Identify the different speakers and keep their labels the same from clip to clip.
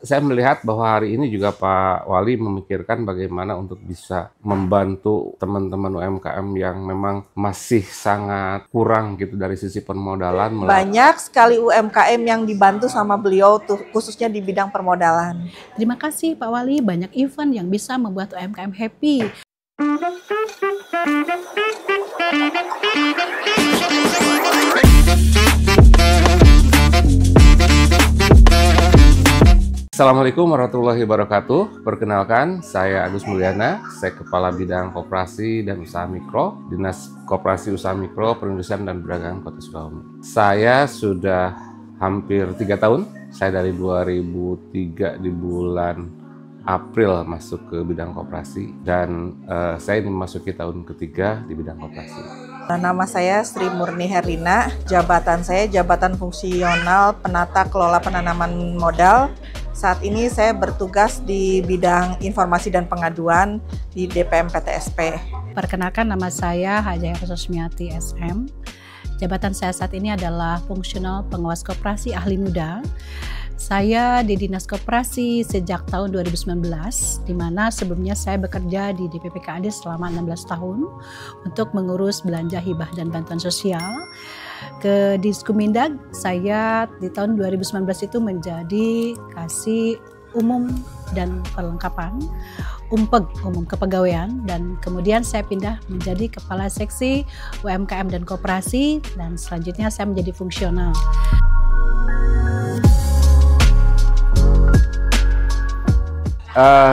Speaker 1: Saya melihat bahwa hari ini juga Pak Wali memikirkan bagaimana untuk bisa membantu teman-teman UMKM yang memang masih sangat kurang gitu dari sisi permodalan.
Speaker 2: Banyak sekali UMKM yang dibantu sama beliau tuh, khususnya di bidang permodalan.
Speaker 3: Terima kasih Pak Wali, banyak event yang bisa membuat UMKM happy.
Speaker 1: Assalamualaikum warahmatullahi wabarakatuh. Perkenalkan, saya Agus Mulyana, saya Kepala Bidang Koperasi dan Usaha Mikro, Dinas Koperasi Usaha Mikro, Perindustrian dan Perdagangan Kota Sukabumi. Saya sudah hampir 3 tahun, saya dari 2003 di bulan April masuk ke bidang koperasi, dan saya ini memasuki tahun ketiga di bidang koperasi.
Speaker 2: Nama saya Sri Murni Herlina, jabatan saya jabatan fungsional penata kelola penanaman modal. Saat ini saya bertugas di bidang informasi dan pengaduan di DPM PTSP.
Speaker 3: Perkenalkan, nama saya Hajah Rososmiati SM. Jabatan saya saat ini adalah fungsional pengawas koperasi ahli muda. Saya di Dinas Koperasi sejak tahun 2019, di mana sebelumnya saya bekerja di DPPKAD selama 16 tahun untuk mengurus belanja hibah dan bantuan sosial. Ke Diskumindag, saya di tahun 2019 itu menjadi Kasih Umum dan Perlengkapan, umum kepegawaian, dan kemudian saya pindah menjadi Kepala Seksi UMKM dan Koperasi, dan selanjutnya saya menjadi fungsional.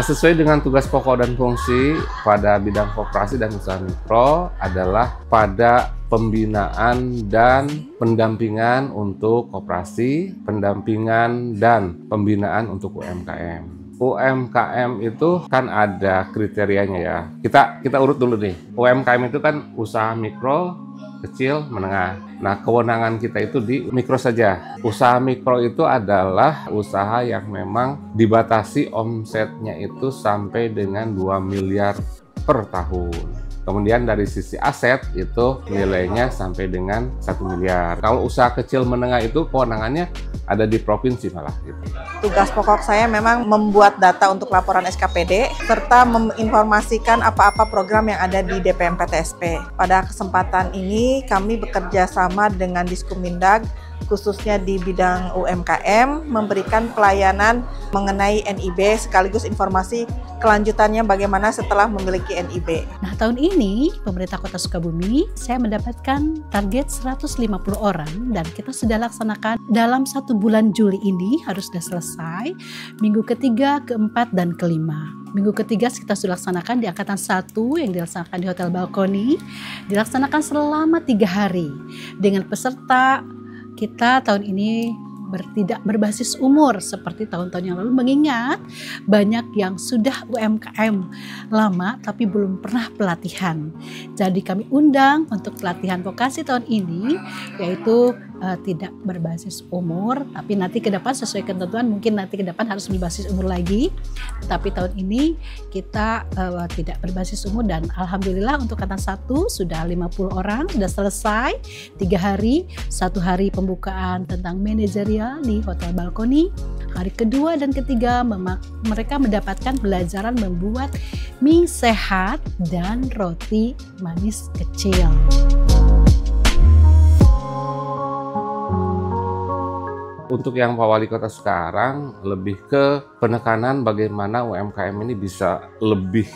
Speaker 1: Sesuai dengan tugas pokok dan fungsi pada bidang koperasi dan usaha mikro adalah pada pembinaan dan pendampingan untuk koperasi, pendampingan dan pembinaan untuk UMKM. UMKM itu kan ada kriterianya ya. Kita urut dulu nih. UMKM itu kan usaha mikro, kecil, menengah. Nah, kewenangan kita itu di mikro saja. Usaha mikro itu adalah usaha yang memang dibatasi omsetnya itu sampai dengan 2 miliar per tahun. Kemudian dari sisi aset itu nilainya sampai dengan 1 miliar. Kalau usaha kecil menengah itu kewenangannya ada di provinsi malah gitu.
Speaker 2: Tugas pokok saya memang membuat data untuk laporan SKPD serta menginformasikan apa-apa program yang ada di DPM PTSP. Pada kesempatan ini kami bekerja sama dengan Diskumindag khususnya di bidang UMKM memberikan pelayanan mengenai NIB sekaligus informasi kelanjutannya bagaimana setelah memiliki NIB.
Speaker 3: Nah, tahun ini pemerintah Kota Sukabumi saya mendapatkan target 150 orang dan kita sudah laksanakan dalam 1 bulan Juli ini harus sudah selesai. Minggu ketiga, keempat, dan kelima. Minggu ketiga kita sudah laksanakan di Angkatan 1 yang dilaksanakan di Hotel Balkoni, dilaksanakan selama 3 hari dengan peserta. Kita tahun ini tidak berbasis umur seperti tahun-tahun yang lalu, mengingat banyak yang sudah UMKM lama tapi belum pernah pelatihan. Jadi kami undang untuk pelatihan vokasi tahun ini, yaitu tidak berbasis umur, tapi nanti ke depan sesuai ketentuan mungkin nanti ke depan harus berbasis umur lagi. Tapi tahun ini kita tidak berbasis umur, dan alhamdulillah untuk angkatan 1 sudah 50 orang, sudah selesai 3 hari, 1 hari pembukaan tentang manajerial di Hotel Balkoni. Hari kedua dan ketiga mereka mendapatkan pelajaran membuat mie sehat dan roti manis kecil.
Speaker 1: Untuk yang Pak Wali Kota sekarang lebih ke penekanan bagaimana UMKM ini bisa lebih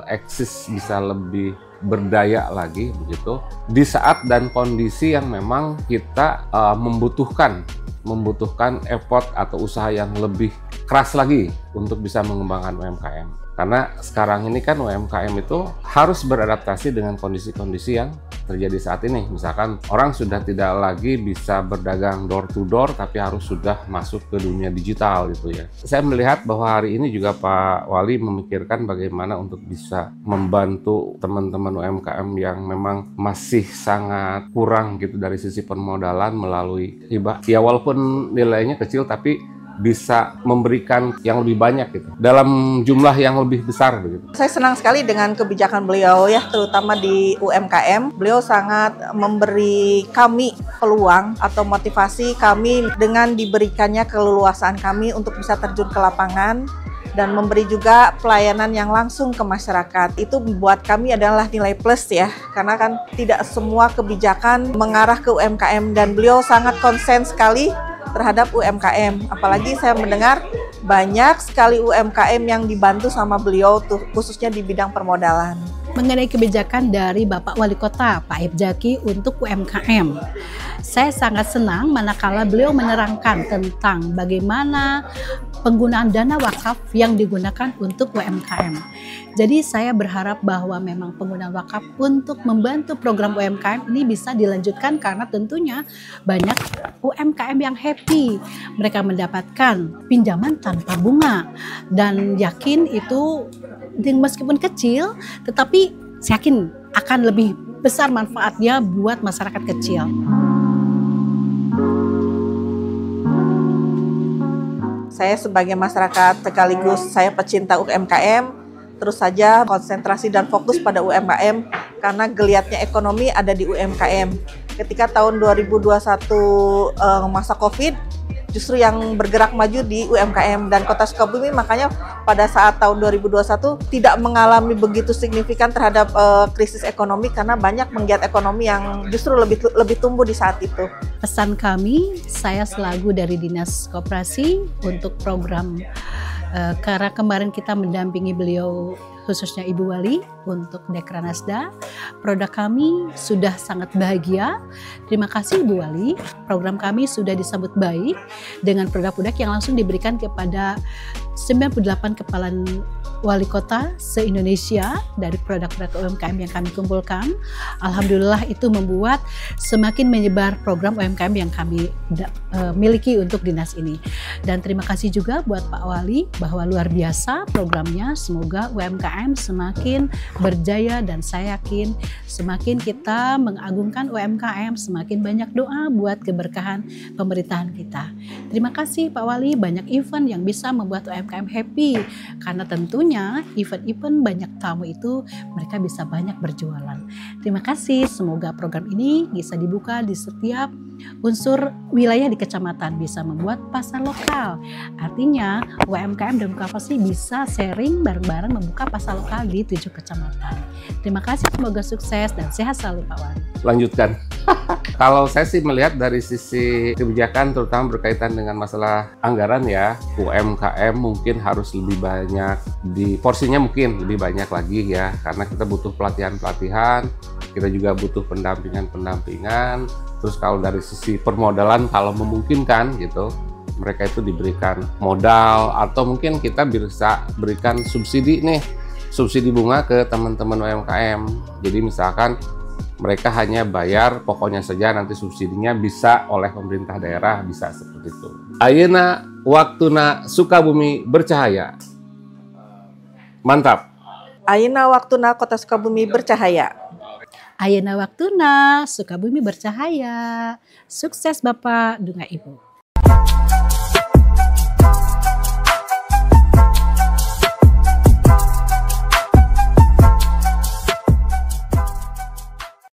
Speaker 1: eksis, bisa lebih berdaya lagi begitu di saat dan kondisi yang memang kita membutuhkan effort atau usaha yang lebih keras lagi untuk bisa mengembangkan UMKM. Karena sekarang ini kan UMKM itu harus beradaptasi dengan kondisi-kondisi yang terjadi saat ini. Misalkan orang sudah tidak lagi bisa berdagang door to door, tapi harus sudah masuk ke dunia digital gitu ya. Saya melihat bahwa hari ini juga Pak Wali memikirkan bagaimana untuk bisa membantu teman-teman UMKM yang memang masih sangat kurang gitu dari sisi permodalan melalui hibah. Ya walaupun nilainya kecil, tapi bisa memberikan yang lebih banyak gitu, dalam jumlah yang lebih besar begitu.
Speaker 2: Saya senang sekali dengan kebijakan beliau ya, terutama di UMKM. Beliau sangat memberi kami peluang atau motivasi kami dengan diberikannya keleluasaan kami untuk bisa terjun ke lapangan dan memberi juga pelayanan yang langsung ke masyarakat. Itu buat kami adalah nilai plus ya, karena kan tidak semua kebijakan mengarah ke UMKM dan beliau sangat konsen sekali terhadap UMKM. Apalagi saya mendengar banyak sekali UMKM yang dibantu sama beliau tuh, khususnya di bidang permodalan.
Speaker 3: Mengenai kebijakan dari Bapak Wali Kota Pak Aib Jaki untuk UMKM, saya sangat senang manakala beliau menerangkan tentang bagaimana penggunaan dana wakaf yang digunakan untuk UMKM. Jadi saya berharap bahwa memang penggunaan wakaf untuk membantu program UMKM ini bisa dilanjutkan, karena tentunya banyak UMKM yang happy. Mereka mendapatkan pinjaman tanpa bunga dan yakin itu meskipun kecil, tetapi saya yakin akan lebih besar manfaatnya buat masyarakat kecil.
Speaker 2: Saya sebagai masyarakat sekaligus saya pecinta UMKM, terus saja konsentrasi dan fokus pada UMKM karena geliatnya ekonomi ada di UMKM. Ketika tahun 2021 masa COVID, justru yang bergerak maju di UMKM dan Kota Sukabumi, makanya pada saat tahun 2021 tidak mengalami begitu signifikan terhadap krisis ekonomi karena banyak penggiat ekonomi yang justru lebih tumbuh di saat itu.
Speaker 3: Pesan kami, saya selaku dari Dinas Koperasi untuk program karena kemarin kita mendampingi beliau, khususnya Ibu Wali untuk Dekranasda, produk kami sudah sangat bahagia. Terima kasih Ibu Wali, program kami sudah disambut baik dengan produk-produk yang langsung diberikan kepada 98 kepala wali kota se-Indonesia dari produk-produk UMKM yang kami kumpulkan. Alhamdulillah itu membuat semakin menyebar program UMKM yang kami miliki untuk dinas ini. Dan terima kasih juga buat Pak Wali bahwa luar biasa programnya. Semoga UMKM semakin berjaya dan saya yakin semakin kita mengagungkan UMKM, semakin banyak doa buat keberkahan pemerintahan kita. Terima kasih Pak Wali, banyak event yang bisa membuat UMKM happy karena tentunya event-event banyak tamu itu mereka bisa banyak berjualan. Terima kasih, semoga program ini bisa dibuka di setiap unsur wilayah di kecamatan, bisa membuat pasar lokal. Artinya UMKM dan Koperasi bisa sharing bareng-bareng membuka pasar lokal di 7 kecamatan. Terima kasih, semoga sukses dan sehat selalu Pak Wali.
Speaker 1: Lanjutkan. Kalau saya sih melihat dari sisi kebijakan terutama berkaitan dengan masalah anggaran ya, UMKM mungkin harus lebih banyak, di porsinya mungkin lebih banyak lagi ya, karena kita butuh pelatihan-pelatihan, kita juga butuh pendampingan-pendampingan. Terus kalau dari sisi permodalan kalau memungkinkan gitu, mereka itu diberikan modal atau mungkin kita bisa berikan subsidi nih, subsidi bunga ke teman-teman UMKM. Jadi misalkan mereka hanya bayar pokoknya saja, nanti subsidinya bisa oleh pemerintah daerah, bisa seperti itu. Ayeuna waktuna Sukabumi bercahaya. Mantap.
Speaker 2: Ayeuna waktuna Kota Sukabumi bercahaya.
Speaker 3: Ayeuna waktuna Sukabumi bercahaya. Sukses Bapak, Dunga Ibu.